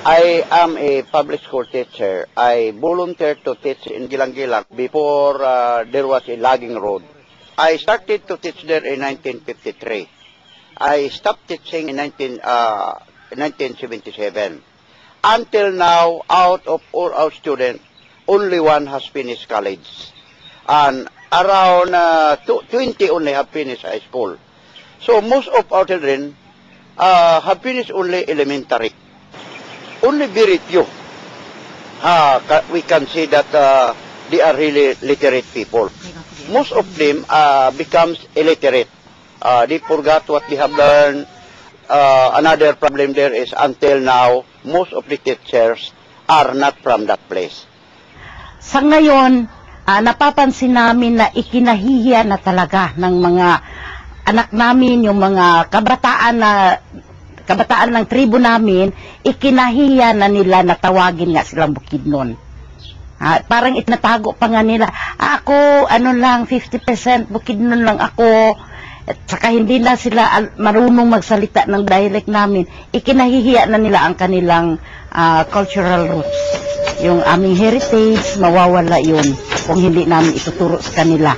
I am a public school teacher. I volunteered to teach in Gilang-Gilang before there was a logging road. I started to teach there in 1953. I stopped teaching in 1977. Until now, out of all our students, only one has finished college. And around 20 only have finished high school. So most of our children have finished only elementary. Only very few. We can see that they are really literate people. Most of them becomes illiterate. They forgot what they have learned. Another problem there is until now, most of the teachers are not from that place. Sa ngayon, napapansin namin na ikinahihiya na talaga ng mga anak namin, yung mga kabataan ng tribo namin, ikinahiya na nila na tawagin nga silang Bukidnon. Parang itinatago pa nga nila, ako, 50% Bukidnon lang ako, at saka hindi na sila marunong magsalita ng dialect namin, ikinahihiya na nila ang kanilang cultural roots. Yung aming heritage, mawawala yun kung hindi namin ituturo sa kanila.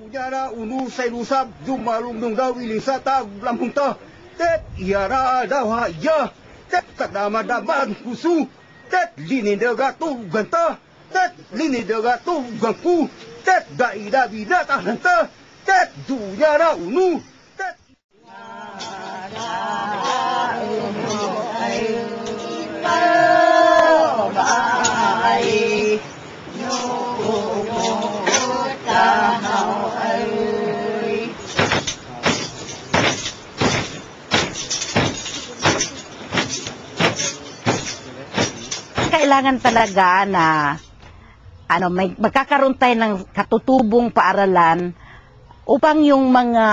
Yara unu say lusab jumalung dong daw iling sa tag lampung ta tet yara daw ha ya tet kadama daman kusu tet lini daga tu ganta tet lini daga tu gangku tet daida bida ta hanta tet du yara unu tet Kailangan talaga na magkakaroon tayo ng katutubong paaralan upang yung mga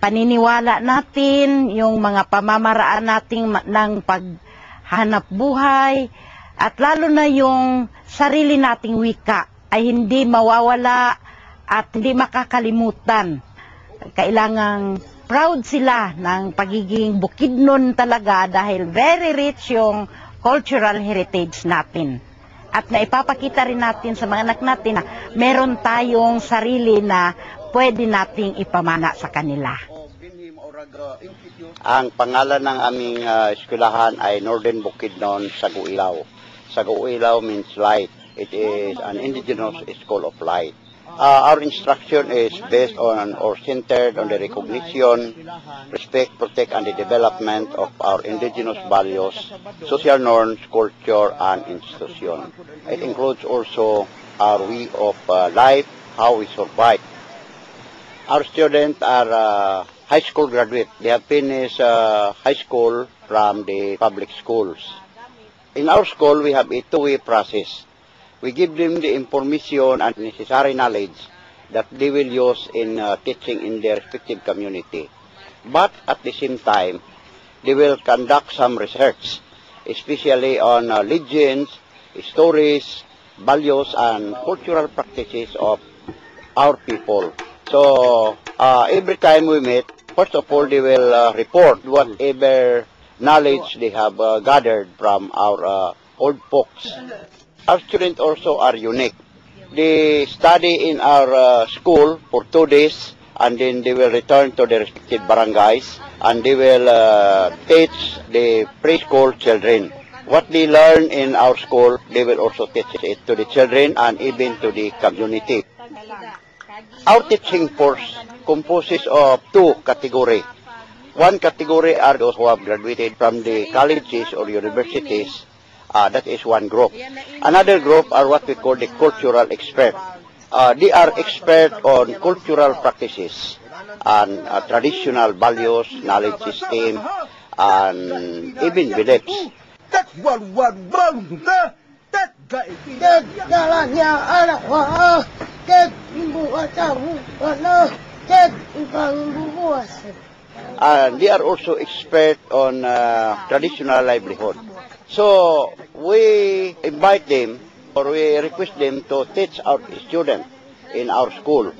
paniniwala natin, yung mga pamamaraan natin ng paghanap buhay, at lalo na yung sarili nating wika ay hindi mawawala at hindi makakalimutan. Kailangang proud sila ng pagiging Bukidnon talaga dahil very rich yung cultural heritage natin. At naipapakita rin natin sa mga anak natin na meron tayong sarili na pwede nating ipamana sa kanila. Ang pangalan ng aming eskwelahan ay Northern Bukidnon Saguilaw. Saguilaw means light. It is an indigenous school of light. Our instruction is based on or centered on the recognition, respect, protect, and the development of our indigenous values, social norms, culture, and institution. It includes also our way of life, how we survive. Our students are high school graduates. They have finished high school from the public schools. In our school, we have a two-way process. We give them the information and necessary knowledge that they will use in teaching in their respective community. But at the same time, they will conduct some research, especially on legends, stories, values, and cultural practices of our people. So, every time we meet, first of all, they will report whatever knowledge they have gathered from our old folks. Our students also are unique. They study in our school for 2 days, and then they will return to their respective barangays, and they will teach the preschool children. What they learn in our school, they will also teach it to the children and even to the community. Our teaching force composes of two categories. One category are those who have graduated from the colleges or universities. That is one group. Another group are what we call the cultural expert. They are expert on cultural practices and traditional values, knowledge system, and even beliefs. And they are also expert on traditional livelihood. So we invite them Or we request them to teach our students in our school.